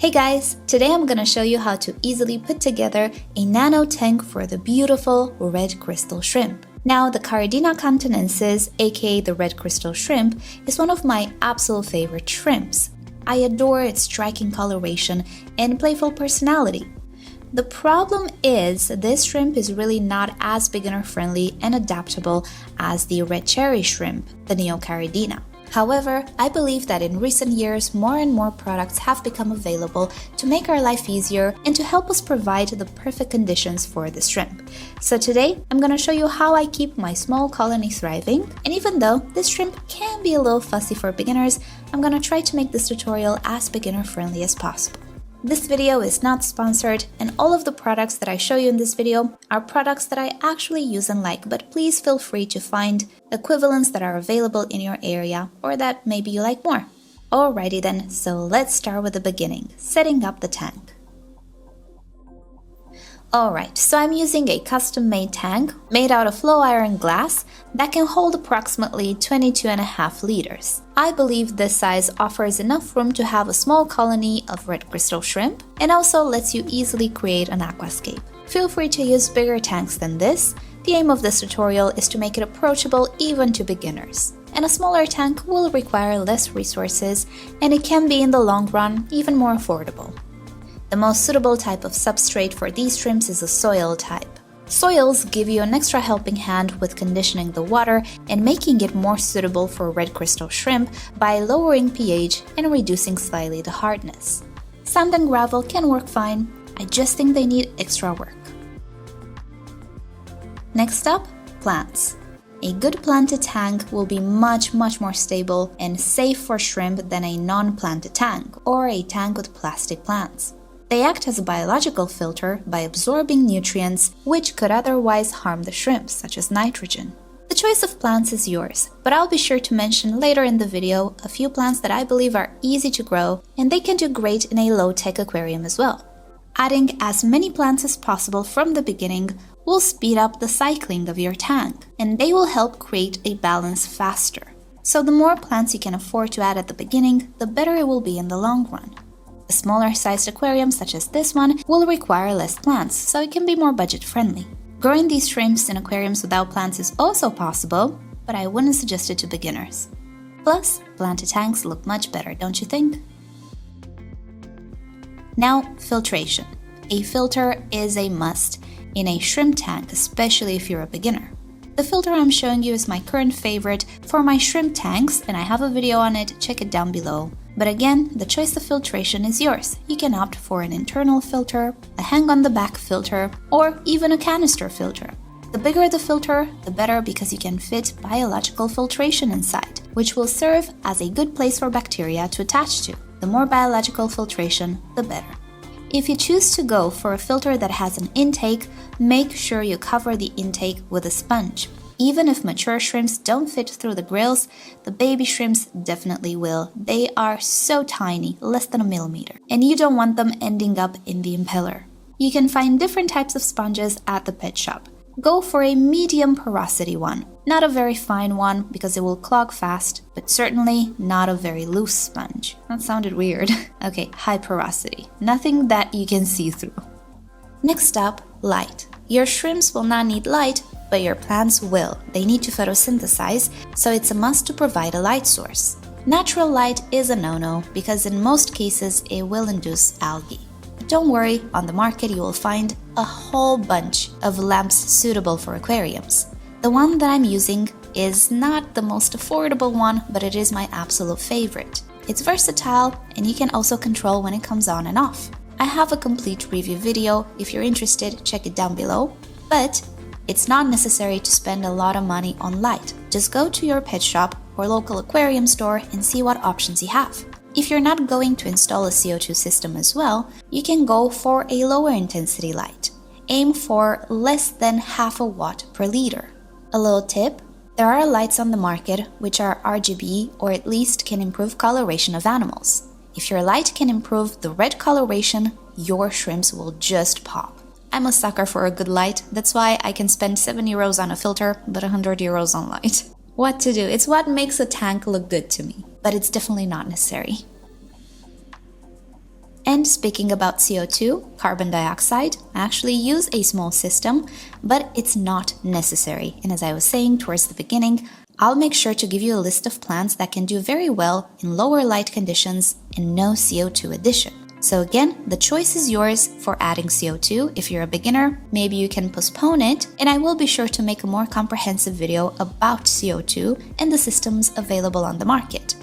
Hey guys, today I'm gonna show you how to easily put together a nano tank for the beautiful red crystal shrimp. Now, the Caridina cantonensis, aka the red crystal shrimp, is one of my absolute favorite shrimps. I adore its striking coloration and playful personality. The problem is this shrimp is really not as beginner-friendly and adaptable as the red cherry shrimp, the Neocaridina. However, I believe that in recent years, more and more products have become available to make our life easier and to help us provide the perfect conditions for the shrimp. So today, I'm going to show you how I keep my small colony thriving, and even though this shrimp can be a little fussy for beginners, I'm going to try to make this tutorial as beginner-friendly as possible. This video is not sponsored, and all of the products that I show you in this video are products that I actually use and like, but please feel free to find equivalents that are available in your area or that maybe you like more. Alrighty then, so let's start with the beginning, setting up the tank. Alright, so I'm using a custom-made tank made out of flow iron glass that can hold approximately 22.5 liters. I believe this size offers enough room to have a small colony of red crystal shrimp and also lets you easily create an aquascape. Feel free to use bigger tanks than this. The aim of this tutorial is to make it approachable even to beginners. And a smaller tank will require less resources, and it can be in the long run even more affordable. The most suitable type of substrate for these shrimps is a soil type. Soils give you an extra helping hand with conditioning the water and making it more suitable for red crystal shrimp by lowering pH and reducing slightly the hardness. Sand and gravel can work fine, I just think they need extra work. Next up, plants. A good planted tank will be much more stable and safe for shrimp than a non-planted tank or a tank with plastic plants. They act as a biological filter by absorbing nutrients which could otherwise harm the shrimp, such as nitrogen. The choice of plants is yours, but I'll be sure to mention later in the video a few plants that I believe are easy to grow and they can do great in a low-tech aquarium as well. Adding as many plants as possible from the beginning will speed up the cycling of your tank, and they will help create a balance faster. So the more plants you can afford to add at the beginning, the better it will be in the long run. A smaller sized aquarium such as this one will require less plants, so it can be more budget friendly. Growing these shrimps in aquariums without plants is also possible, but I wouldn't suggest it to beginners. Plus, planted tanks look much better, don't you think? Now, filtration. A filter is a must in a shrimp tank, especially if you're a beginner. The filter I'm showing you is my current favorite for my shrimp tanks, and I have a video on it, check it down below. But again, the choice of filtration is yours. You can opt for an internal filter, a hang-on-the-back filter, or even a canister filter. The bigger the filter, the better because you can fit biological filtration inside, which will serve as a good place for bacteria to attach to. The more biological filtration, the better. If you choose to go for a filter that has an intake, make sure you cover the intake with a sponge. Even if mature shrimps don't fit through the grills, the baby shrimps definitely will. They are so tiny, less than a millimeter, and you don't want them ending up in the impeller. You can find different types of sponges at the pet shop. Go for a medium porosity one, not a very fine one because it will clog fast, but certainly not a very loose sponge. That sounded weird. Okay, high porosity, nothing that you can see through. Next up, light. Your shrimps will not need light, but your plants will. They need to photosynthesize, so it's a must to provide a light source. Natural light is a no-no because in most cases it will induce algae. But don't worry, on the market you will find a whole bunch of lamps suitable for aquariums. The one that I'm using is not the most affordable one, but it is my absolute favorite. It's versatile and you can also control when it comes on and off. I have a complete review video. If you're interested, check it down below. But it's not necessary to spend a lot of money on light. Just go to your pet shop or local aquarium store and see what options you have. If you're not going to install a CO2 system as well, you can go for a lower intensity light. Aim for less than half a watt per liter. A little tip, there are lights on the market which are RGB or at least can improve coloration of animals. If your light can improve the red coloration, your shrimps will just pop. I'm a sucker for a good light, that's why I can spend €7 on a filter, but €100 on light. What to do? It's what makes a tank look good to me, but it's definitely not necessary. And speaking about CO2, carbon dioxide, I actually use a small system, but it's not necessary. And as I was saying towards the beginning, I'll make sure to give you a list of plants that can do very well in lower light conditions and no CO2 addition. So again, the choice is yours for adding CO2. If you're a beginner, maybe you can postpone it, and I will be sure to make a more comprehensive video about CO2 and the systems available on the market.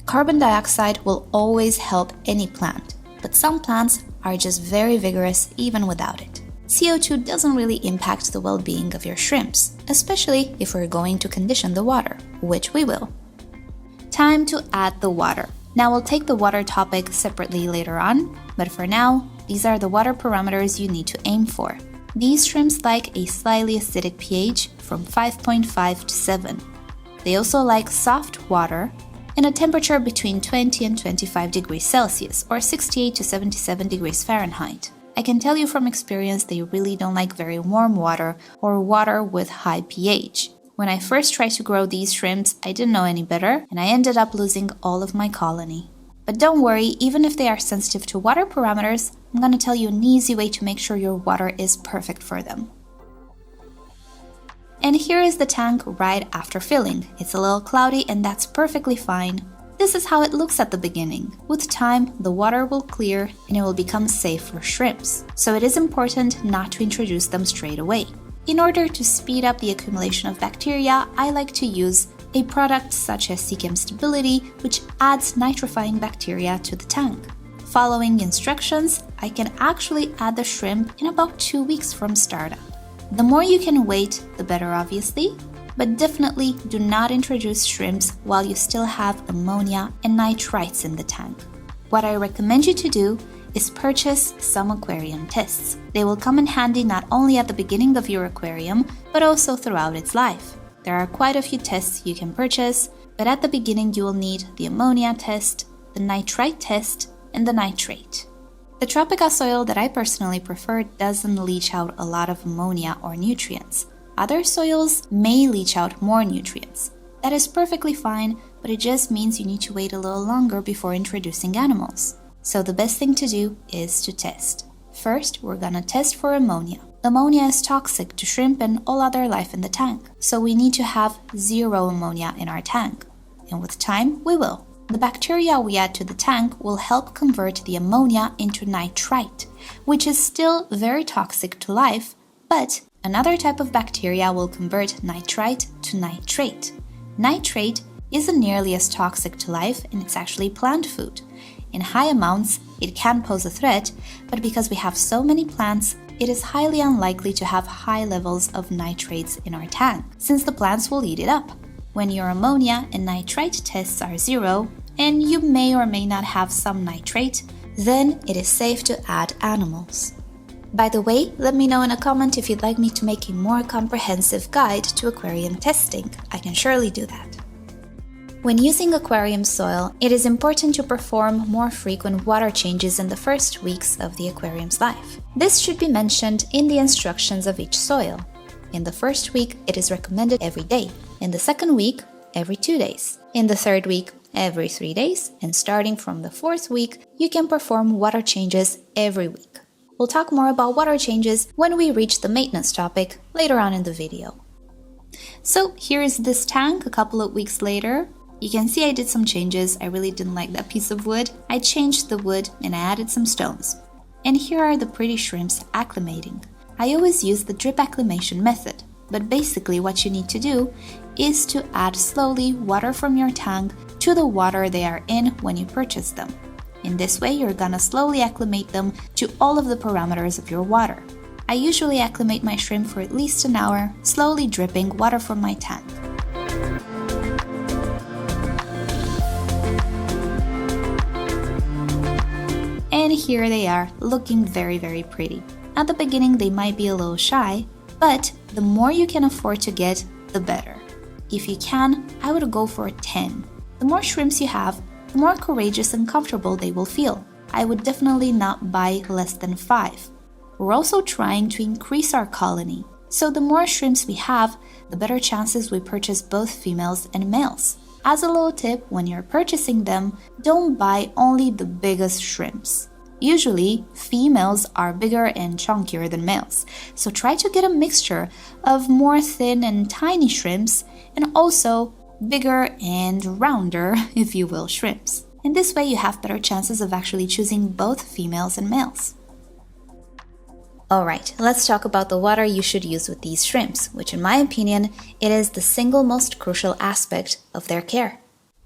Carbon dioxide will always help any plant, but some plants are just very vigorous even without it. CO2 doesn't really impact the well-being of your shrimps, especially if we're going to condition the water, which we will. Time to add the water. Now we'll take the water topic separately later on, but for now, these are the water parameters you need to aim for. These shrimps like a slightly acidic pH from 5.5 to 7. They also like soft water and a temperature between 20 and 25 degrees Celsius or 68 to 77 degrees Fahrenheit. I can tell you from experience they really don't like very warm water or water with high pH. When I first tried to grow these shrimps, I didn't know any better, and I ended up losing all of my colony. But don't worry, even if they are sensitive to water parameters, I'm going to tell you an easy way to make sure your water is perfect for them. And here is the tank right after filling. It's a little cloudy, and that's perfectly fine. This is how it looks at the beginning. With time, the water will clear and it will become safe for shrimps. So it is important not to introduce them straight away. In order to speed up the accumulation of bacteria, I like to use a product such as Chem Stability, which adds nitrifying bacteria to the tank. Following instructions, I can actually add the shrimp in about 2 weeks from startup. The more you can wait, the better obviously, but definitely do not introduce shrimps while you still have ammonia and nitrites in the tank. What I recommend you to do is purchase some aquarium tests. They will come in handy not only at the beginning of your aquarium, but also throughout its life. There are quite a few tests you can purchase, but at the beginning you will need the ammonia test, the nitrite test, and the nitrate. The Tropica soil that I personally prefer doesn't leach out a lot of ammonia or nutrients. Other soils may leach out more nutrients. That is perfectly fine, but it just means you need to wait a little longer before introducing animals. So the best thing to do is to test. First, we're gonna test for ammonia. Ammonia is toxic to shrimp and all other life in the tank, so we need to have 0 ammonia in our tank. And with time, we will. The bacteria we add to the tank will help convert the ammonia into nitrite, which is still very toxic to life, but another type of bacteria will convert nitrite to nitrate. Nitrate isn't nearly as toxic to life, and it's actually plant food. In high amounts, it can pose a threat, but because we have so many plants, it is highly unlikely to have high levels of nitrates in our tank, since the plants will eat it up. When your ammonia and nitrite tests are 0, and you may or may not have some nitrate, then it is safe to add animals. By the way, let me know in a comment if you'd like me to make a more comprehensive guide to aquarium testing. I can surely do that. When using aquarium soil, it is important to perform more frequent water changes in the first weeks of the aquarium's life. This should be mentioned in the instructions of each soil. In the first week, it is recommended every day. In the second week, every 2 days. In the third week, every 3 days. And starting from the 4th week, you can perform water changes every week. We'll talk more about water changes when we reach the maintenance topic later on in the video. So here is this tank a couple of weeks later. You can see I did some changes. I really didn't like that piece of wood. I changed the wood and I added some stones. And here are the pretty shrimps acclimating. I always use the drip acclimation method, but basically what you need to do is to add slowly water from your tank to the water they are in when you purchase them. In this way, you're gonna slowly acclimate them to all of the parameters of your water. I usually acclimate my shrimp for at least an hour, slowly dripping water from my tank. And here they are, looking very, very pretty. At the beginning, they might be a little shy, but the more you can afford to get, the better. If you can, I would go for 10. The more shrimps you have, the more courageous and comfortable they will feel. I would definitely not buy less than 5. We're also trying to increase our colony, so the more shrimps we have, the better chances we purchase both females and males. As a little tip, when you're purchasing them, don't buy only the biggest shrimps. Usually, females are bigger and chunkier than males, so try to get a mixture of more thin and tiny shrimps and also bigger and rounder, if you will, shrimps. And this way you have better chances of actually choosing both females and males. Alright, let's talk about the water you should use with these shrimps, which in my opinion, it is the single most crucial aspect of their care.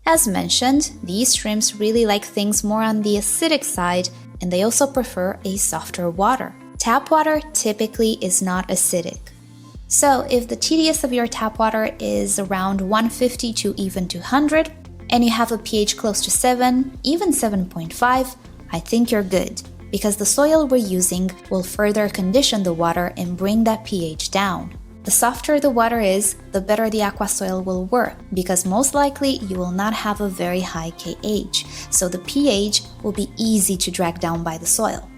As mentioned, these shrimps really like things more on the acidic side, and they also prefer a softer water. Tap water typically is not acidic. So if the TDS of your tap water is around 150 to even 200, and you have a pH close to 7, even 7.5, I think you're good, because the soil we're using will further condition the water and bring that pH down. The softer the water is, the better the aqua soil will work, because most likely you will not have a very high KH, so the pH will be easy to drag down by the soil.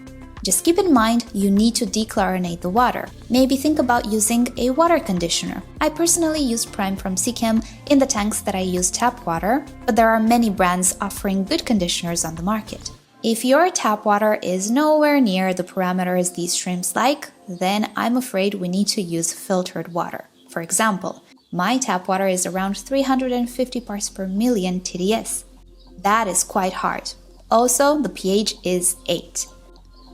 Just keep in mind you need to dechlorinate the water. Maybe think about using a water conditioner. I personally use Prime from Seachem in the tanks that I use tap water, but there are many brands offering good conditioners on the market. If your tap water is nowhere near the parameters these shrimps like, then I'm afraid we need to use filtered water. For example, my tap water is around 350 parts per million TDS. That is quite hard. Also, the pH is 8.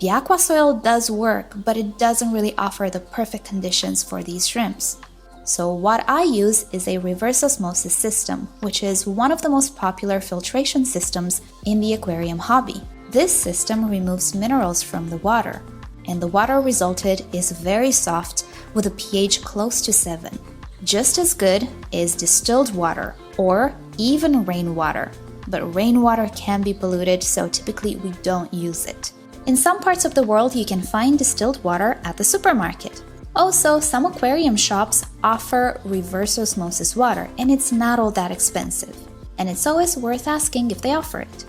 The aqua soil does work, but it doesn't really offer the perfect conditions for these shrimps. So what I use is a reverse osmosis system, which is one of the most popular filtration systems in the aquarium hobby. This system removes minerals from the water, and the water resulted is very soft with a pH close to 7. Just as good is distilled water or even rainwater, but rainwater can be polluted, so typically we don't use it. In some parts of the world, you can find distilled water at the supermarket. Also, some aquarium shops offer reverse osmosis water, and it's not all that expensive. And it's always worth asking if they offer it.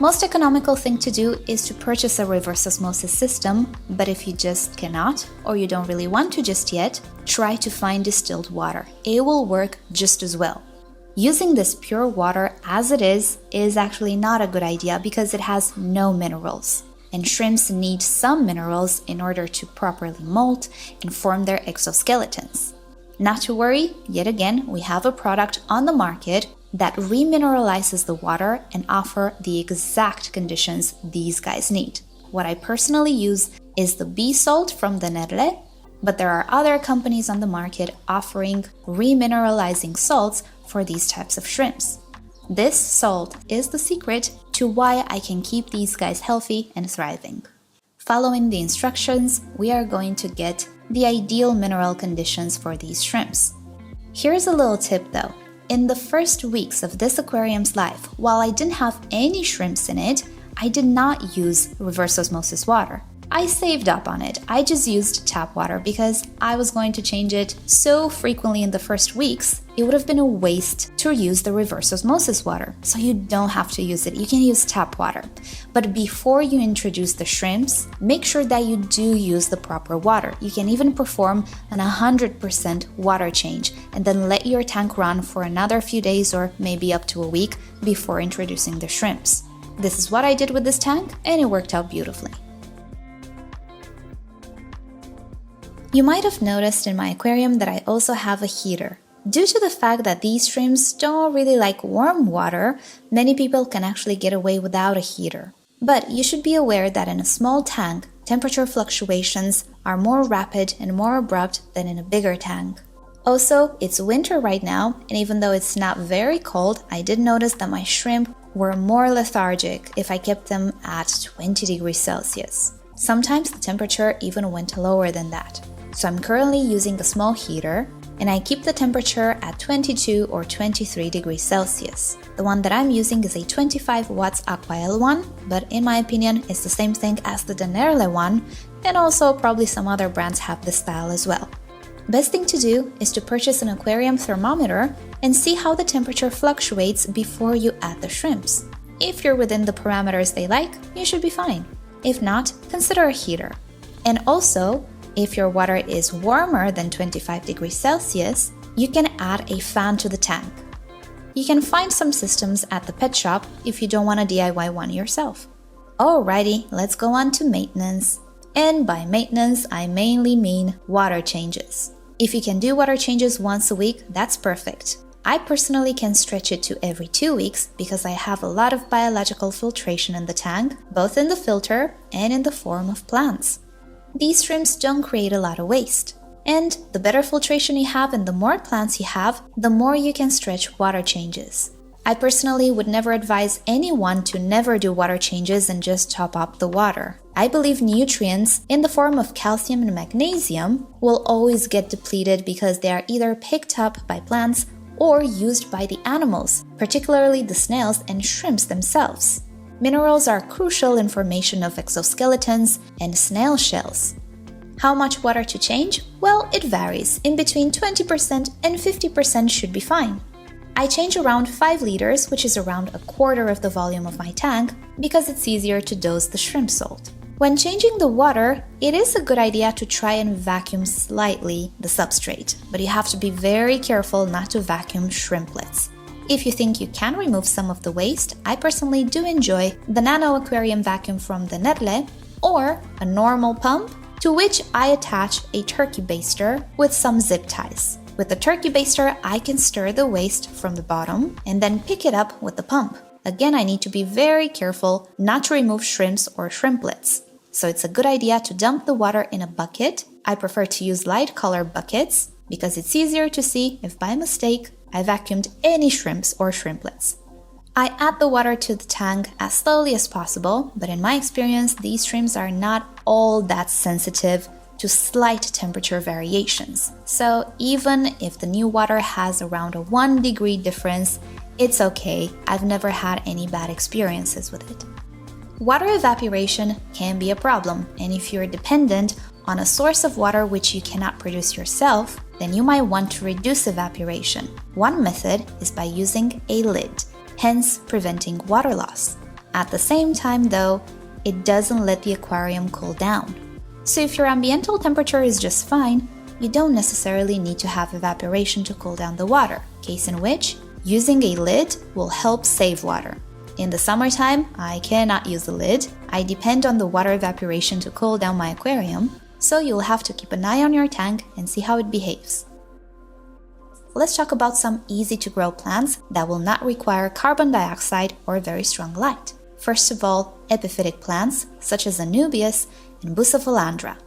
Most economical thing to do is to purchase a reverse osmosis system, but if you just cannot, or you don't really want to just yet, try to find distilled water. It will work just as well. Using this pure water as it is actually not a good idea because it has no minerals. And shrimps need some minerals in order to properly molt and form their exoskeletons. Not to worry, yet again, we have a product on the market that remineralizes the water and offer the exact conditions these guys need. What I personally use is the bee salt from the Nerle, but there are other companies on the market offering remineralizing salts for these types of shrimps. This salt is the secret to why I can keep these guys healthy and thriving. Following the instructions, we are going to get the ideal mineral conditions for these shrimps. Here's a little tip though. In the first weeks of this aquarium's life, while I didn't have any shrimps in it, I did not use reverse osmosis water. I saved up on it. I just used tap water because I was going to change it so frequently in the first weeks, it would have been a waste to use the reverse osmosis water. So you don't have to use it. You can use tap water. But before you introduce the shrimps, make sure that you do use the proper water. You can even perform an 100% water change and then let your tank run for another few days or maybe up to a week before introducing the shrimps. This is what I did with this tank and it worked out beautifully. You might have noticed in my aquarium that I also have a heater. Due to the fact that these shrimps don't really like warm water, many people can actually get away without a heater. But you should be aware that in a small tank, temperature fluctuations are more rapid and more abrupt than in a bigger tank. Also, it's winter right now, and even though it's not very cold, I did notice that my shrimp were more lethargic if I kept them at 20 degrees Celsius. Sometimes the temperature even went lower than that. So I'm currently using a small heater, and I keep the temperature at 22 or 23 degrees Celsius. The one that I'm using is a 25 watts Aquael one, but in my opinion, it's the same thing as the Denerle one, and also probably some other brands have this style as well. Best thing to do is to purchase an aquarium thermometer and see how the temperature fluctuates before you add the shrimps. If you're within the parameters they like, you should be fine. If not, consider a heater. And also, if your water is warmer than 25 degrees Celsius, you can add a fan to the tank. You can find some systems at the pet shop if you don't want to DIY one yourself. Alrighty, let's go on to maintenance. And by maintenance, I mainly mean water changes. If you can do water changes once a week, that's perfect. I personally can stretch it to every 2 weeks because I have a lot of biological filtration in the tank, both in the filter and in the form of plants. These shrimps don't create a lot of waste. And the better filtration you have and the more plants you have, the more you can stretch water changes. I personally would never advise anyone to never do water changes and just top up the water. I believe nutrients in the form of calcium and magnesium will always get depleted because they are either picked up by plants or used by the animals, particularly the snails and shrimps themselves. Minerals are crucial in formation of exoskeletons and snail shells. How much water to change? Well, it varies. In between 20% and 50% should be fine. I change around 5 liters, which is around a quarter of the volume of my tank, because it's easier to dose the shrimp salt. When changing the water, it is a good idea to try and vacuum slightly the substrate, but you have to be very careful not to vacuum shrimplets. If you think you can remove some of the waste, I personally do enjoy the Nano Aquarium vacuum from the Netle or a normal pump, to which I attach a turkey baster with some zip ties. With the turkey baster, I can stir the waste from the bottom and then pick it up with the pump. Again, I need to be very careful not to remove shrimps or shrimplets. So it's a good idea to dump the water in a bucket. I prefer to use light color buckets because it's easier to see if by mistake I vacuumed any shrimps or shrimplets. I add the water to the tank as slowly as possible, but in my experience, these shrimps are not all that sensitive to slight temperature variations. So even if the new water has around a 1 degree difference, it's okay. I've never had any bad experiences with it. Water evaporation can be a problem, and if you're dependent on a source of water which you cannot produce yourself, then you might want to reduce evaporation. One method is by using a lid, hence preventing water loss. At the same time though, it doesn't let the aquarium cool down. So if your ambiental temperature is just fine, you don't necessarily need to have evaporation to cool down the water, case in which using a lid will help save water. In the summertime, I cannot use a lid. I depend on the water evaporation to cool down my aquarium, so you'll have to keep an eye on your tank and see how it behaves. Let's talk about some easy to grow plants that will not require carbon dioxide or very strong light. First of all, epiphytic plants such as Anubias and Bucephalandra.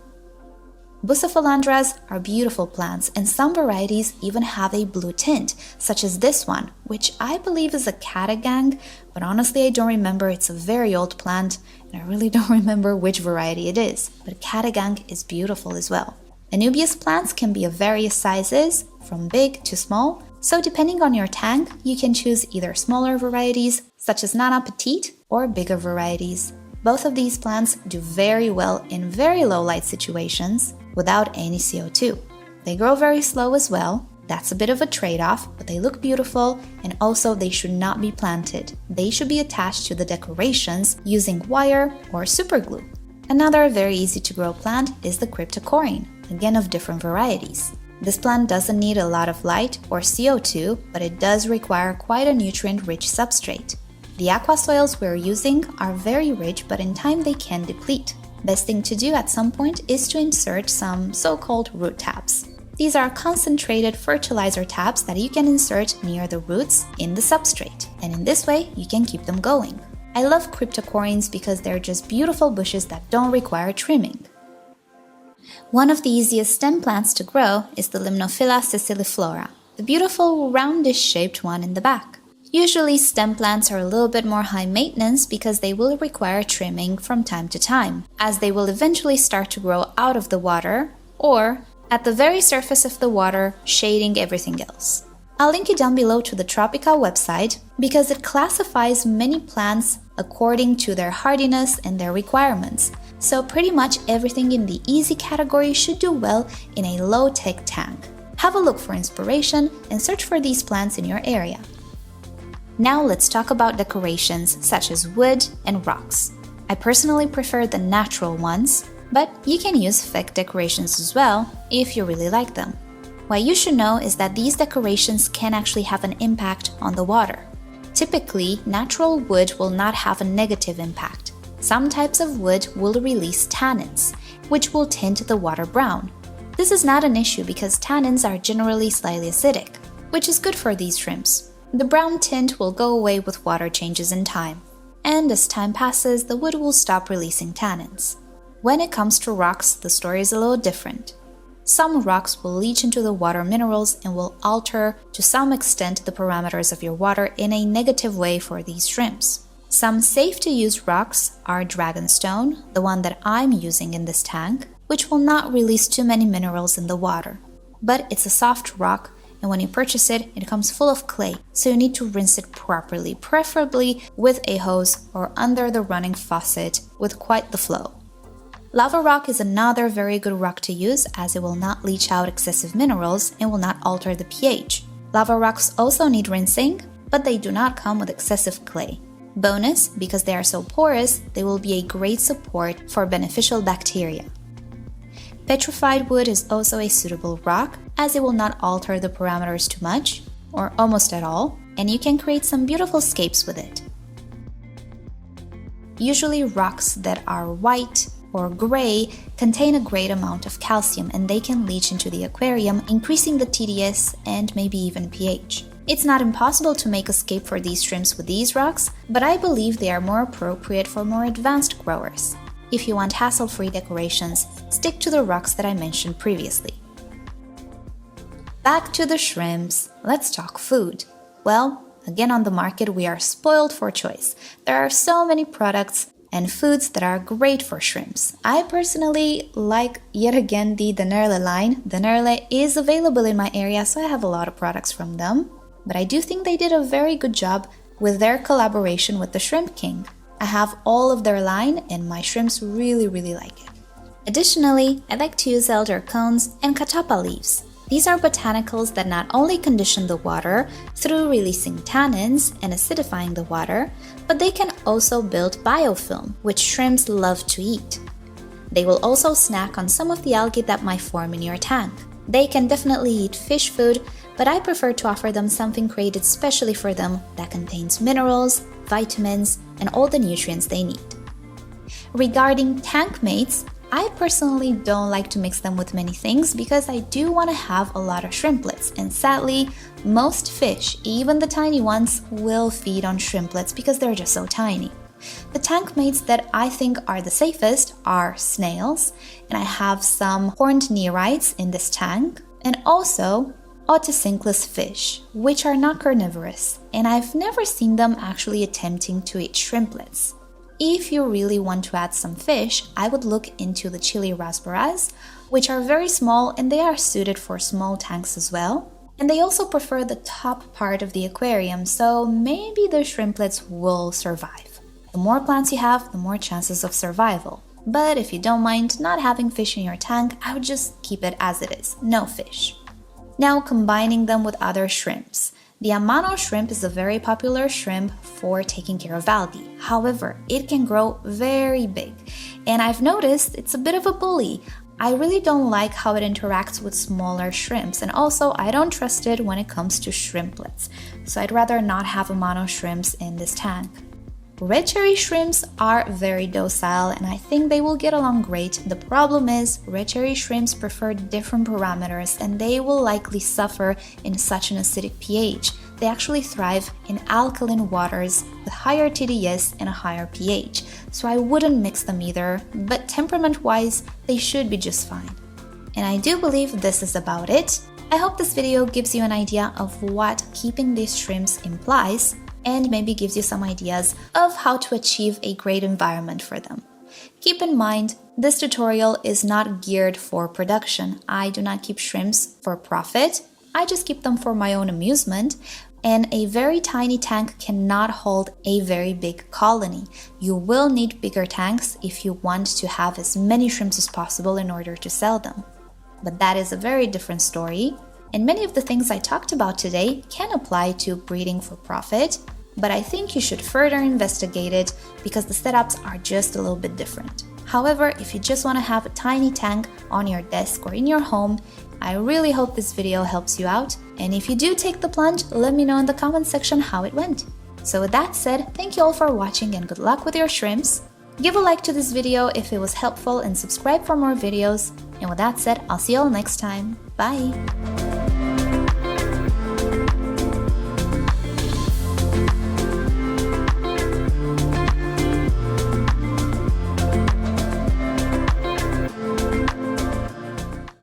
Bucephalandras are beautiful plants, and some varieties even have a blue tint, such as this one, which I believe is a catagang, but honestly I don't remember. It's a very old plant, and I really don't remember which variety it is, but catagang is beautiful as well. Anubias plants can be of various sizes, from big to small, so depending on your tank, you can choose either smaller varieties, such as Nana Petite, or bigger varieties. Both of these plants do very well in very low light situations without any CO2. They grow very slow as well. That's a bit of a trade-off, but they look beautiful, and also they should not be planted. They should be attached to the decorations using wire or superglue. Another very easy to grow plant is the cryptocoryne, again of different varieties. This plant doesn't need a lot of light or CO2, but it does require quite a nutrient-rich substrate. The aqua soils we're using are very rich, but in time they can deplete. Best thing to do at some point is to insert some so-called root tabs. These are concentrated fertilizer tabs that you can insert near the roots in the substrate, and in this way you can keep them going. I love cryptocorynes because they're just beautiful bushes that don't require trimming. One of the easiest stem plants to grow is the Limnophila siciliflora, the beautiful roundish shaped one in the back. Usually stem plants are a little bit more high maintenance because they will require trimming from time to time, as they will eventually start to grow out of the water or at the very surface of the water, shading everything else. I'll link you down below to the Tropica website because it classifies many plants according to their hardiness and their requirements. So pretty much everything in the easy category should do well in a low-tech tank. Have a look for inspiration and search for these plants in your area. Now let's talk about decorations such as wood and rocks. I personally prefer the natural ones, but you can use fake decorations as well if you really like them. What you should know is that these decorations can actually have an impact on the water. Typically, natural wood will not have a negative impact. Some types of wood will release tannins, which will tint the water brown. This is not an issue because tannins are generally slightly acidic, which is good for these shrimps. The brown tint will go away with water changes in time, and as time passes, the wood will stop releasing tannins. When it comes to rocks, the story is a little different. Some rocks will leach into the water minerals and will alter to some extent the parameters of your water in a negative way for these shrimps. Some safe-to-use rocks are dragonstone, the one that I'm using in this tank, which will not release too many minerals in the water. But it's a soft rock, and when you purchase it, it comes full of clay, so you need to rinse it properly, preferably with a hose or under the running faucet with quite the flow. Lava rock is another very good rock to use as it will not leach out excessive minerals and will not alter the pH. Lava rocks also need rinsing, but they do not come with excessive clay. Bonus, because they are so porous, they will be a great support for beneficial bacteria. Petrified wood is also a suitable rock as it will not alter the parameters too much, or almost at all, and you can create some beautiful scapes with it. Usually rocks that are white or gray contain a great amount of calcium and they can leach into the aquarium, increasing the TDS and maybe even pH. It's not impossible to make a scape for these shrimps with these rocks, but I believe they are more appropriate for more advanced growers. If you want hassle-free decorations, stick to the rocks that I mentioned previously. Back to the shrimps, let's talk food. Well, again on the market we are spoiled for choice. There are so many products and foods that are great for shrimps. I personally like, yet again, the Denerle line. Denerle is available in my area, so I have a lot of products from them. But I do think they did a very good job with their collaboration with the Shrimp King. I have all of their line and my shrimps really like it. Additionally, I like to use elder cones and catappa leaves. These are botanicals that not only condition the water through releasing tannins and acidifying the water, but they can also build biofilm, which shrimps love to eat. They will also snack on some of the algae that might form in your tank. They can definitely eat fish food, but I prefer to offer them something created specially for them that contains minerals, vitamins, and all the nutrients they need. Regarding tank mates, I personally don't like to mix them with many things because I do want to have a lot of shrimplets, and sadly, most fish, even the tiny ones, will feed on shrimplets because they're just so tiny. The tank mates that I think are the safest are snails, and I have some horned nereids in this tank, and also otocinclus fish, which are not carnivorous, and I've never seen them actually attempting to eat shrimplets. If you really want to add some fish, I would look into the Chili rasparas, which are very small and they are suited for small tanks as well. And they also prefer the top part of the aquarium, so maybe the shrimplets will survive. The more plants you have, the more chances of survival. But if you don't mind not having fish in your tank, I would just keep it as it is, no fish. Now combining them with other shrimps. The Amano shrimp is a very popular shrimp for taking care of algae. However, it can grow very big, and I've noticed it's a bit of a bully. I really don't like how it interacts with smaller shrimps, and also I don't trust it when it comes to shrimplets, so I'd rather not have Amano shrimps in this tank. Red cherry shrimps are very docile and I think they will get along great. The problem is red cherry shrimps prefer different parameters and they will likely suffer in such an acidic pH. They actually thrive in alkaline waters with higher TDS and a higher pH, so I wouldn't mix them either, but temperament-wise, they should be just fine. And I do believe this is about it. I hope this video gives you an idea of what keeping these shrimps implies, and maybe gives you some ideas of how to achieve a great environment for them. Keep in mind, this tutorial is not geared for production. I do not keep shrimps for profit, I just keep them for my own amusement, and a very tiny tank cannot hold a very big colony. You will need bigger tanks if you want to have as many shrimps as possible in order to sell them. But that is a very different story. And many of the things I talked about today can apply to breeding for profit, but I think you should further investigate it because the setups are just a little bit different. However, if you just want to have a tiny tank on your desk or in your home, I really hope this video helps you out. And if you do take the plunge, let me know in the comment section how it went. So with that said, thank you all for watching and good luck with your shrimps. Give a like to this video if it was helpful and subscribe for more videos. And with that said, I'll see you all next time. Bye!